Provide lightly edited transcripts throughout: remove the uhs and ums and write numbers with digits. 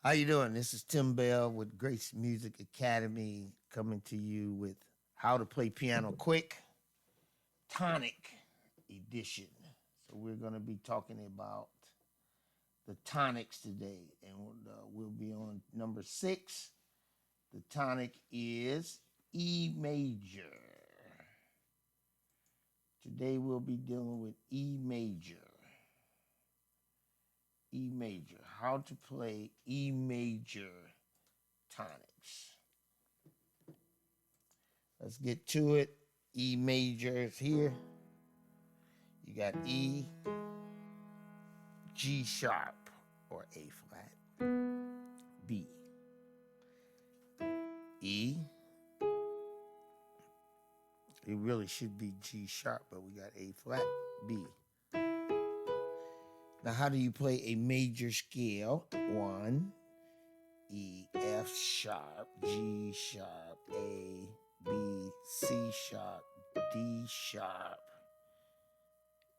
How you doing? This is Tim Bell with Grace Music Academy coming to you with how to play piano quick, tonic edition. So we're going to be talking about the tonics today, and we'll be on number 6. The tonic is E major. Today we'll be dealing with E major. E major. How to play E major tonics. Let's get to it. E major is here. You got E, G sharp or A flat, B, E. It really should be G sharp, but we got A flat, B. Now, how do you play a major scale? 1, E, F sharp, G sharp, A, B, C sharp, D sharp,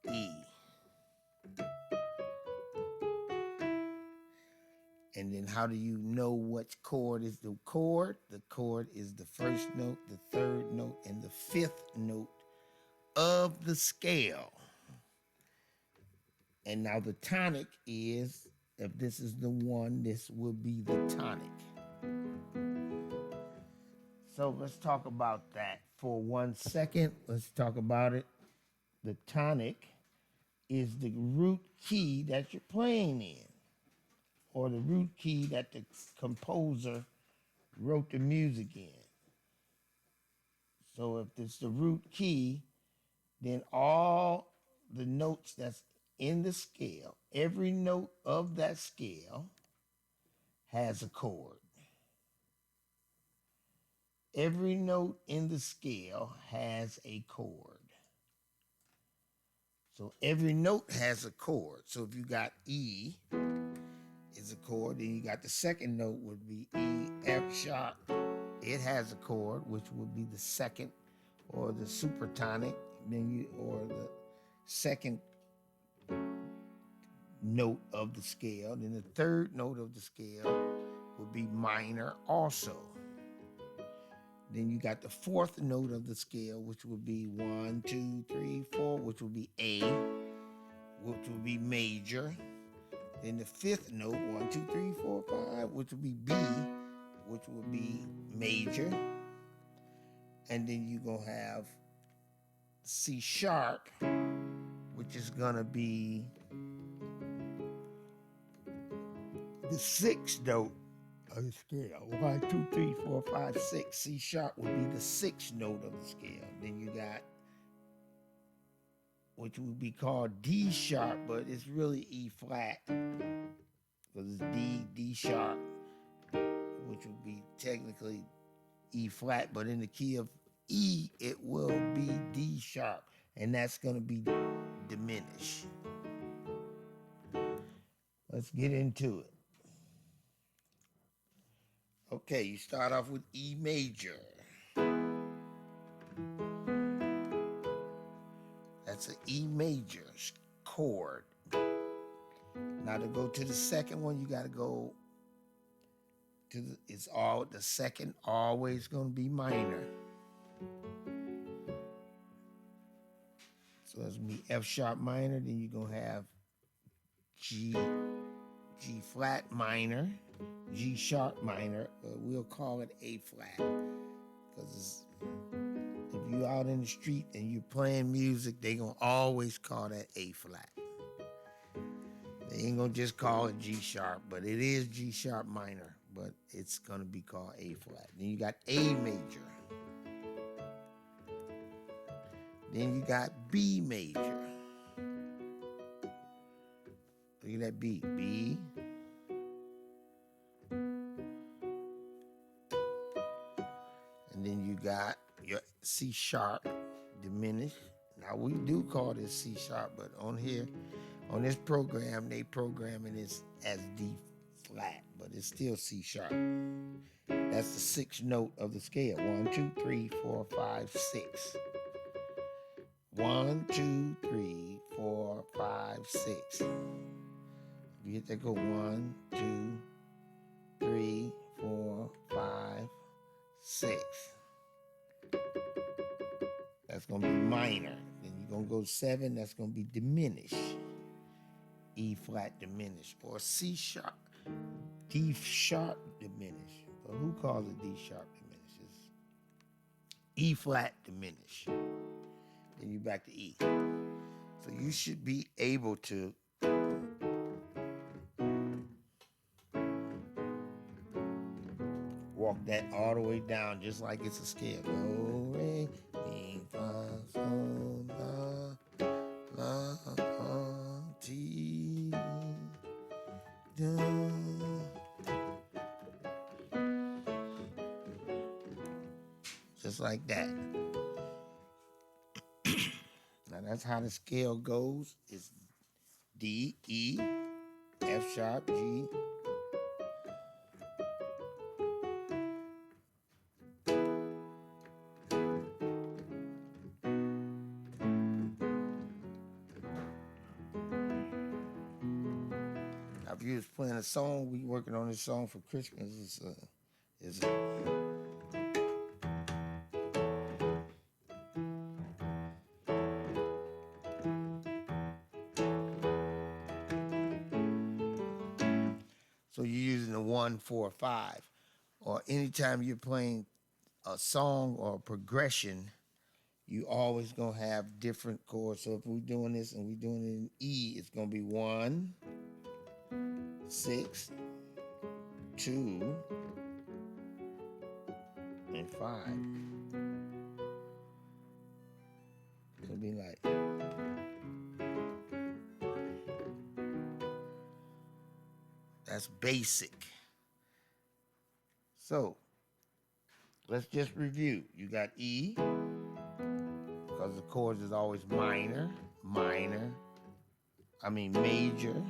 E. And then how do you know which chord is the chord? The chord is the first note, the third note, and the fifth note of the scale. And now the tonic is, if this is the one, this will be the tonic. So let's talk about that for 1 second. Let's talk about it. The tonic is the root key that you're playing in, or the root key that the composer wrote the music in. So if it's the root key, then all the notes that's in the scale, every note of that scale has a chord. Every note in the scale has a chord. So every note has a chord. So if you got E is a chord, then you got the second note would be E, F sharp. It has a chord, which would be the second or the supertonic, or the second note of the scale. Then the third note of the scale would be minor also. Then you got the fourth note of the scale, which would be 1, 2, 3, 4, which would be A, which would be major. Then the fifth note, 1, 2, 3, 4, 5, which would be B, which would be major. And then you're going to have C sharp, which is going to be the sixth note of the scale. 1, 2, 3, 4, 5, 6. C sharp would be the sixth note of the scale. Then you got, which would be called D sharp, but it's really E flat, because it's D sharp, which would be technically E flat, but in the key of E, it will be D sharp, and that's going to be diminished. Let's get into it. Okay, you start off with E major. That's an E major chord. Now to go to the second one, you got to go to the second always going to be minor. So it's going to be F sharp minor, then you're going to have G flat minor, G sharp minor, but we'll call it A flat, because if you're out in the street and you're playing music, they're going to always call that A flat. They ain't going to just call it G sharp, but it is G sharp minor, but it's going to be called A flat. Then you got A major. Then you got B major. Look at that B. B. And then you got your C sharp diminished. Now we do call this C sharp, but on here, on this program, they program it as D flat, but it's still C sharp. That's the sixth note of the scale. 1, 2, 3, 4, 5, 6. 1, 2, 3, 4, 5, 6. If you hit that, go 1, 2, going to be minor. Then you're going to go 7, that's going to be diminished. E flat diminished. Or C sharp, D sharp diminished. But who calls it D sharp diminished? It's E flat diminished. Then you back to E. So you should be able to walk that all the way down just like it's a scale. Do, re, mi, fa, sol, la, ti, do. Just like that. Now that's how the scale goes. It's D, E, F sharp, G. Now if you was playing a song, we working on this song for Christmas. It's so you're using the 1, 4, 5. Or anytime you're playing a song or a progression, you always gonna have different chords. So if we're doing this and we're doing it in E, it's gonna be 1, 6, 2, and 5. It'll be like that's basic. So let's just review. You got E, because the chords is always major, minor, major,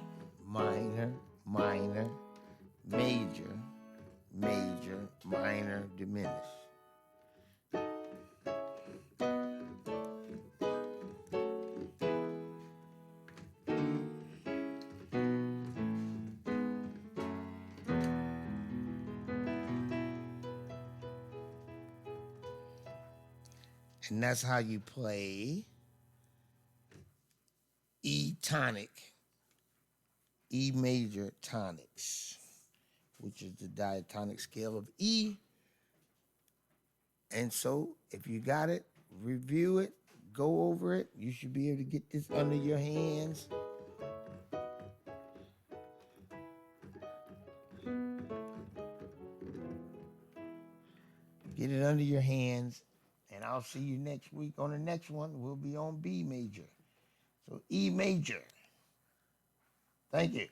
minor, diminished. And that's how you play E tonic, E major tonics, which is the diatonic scale of E. And so if you got it, review it, go over it. You should be able to get this under your hands. Get it under your hands. And I'll see you next week on the next one. We'll be on B major. So E major. Thank you.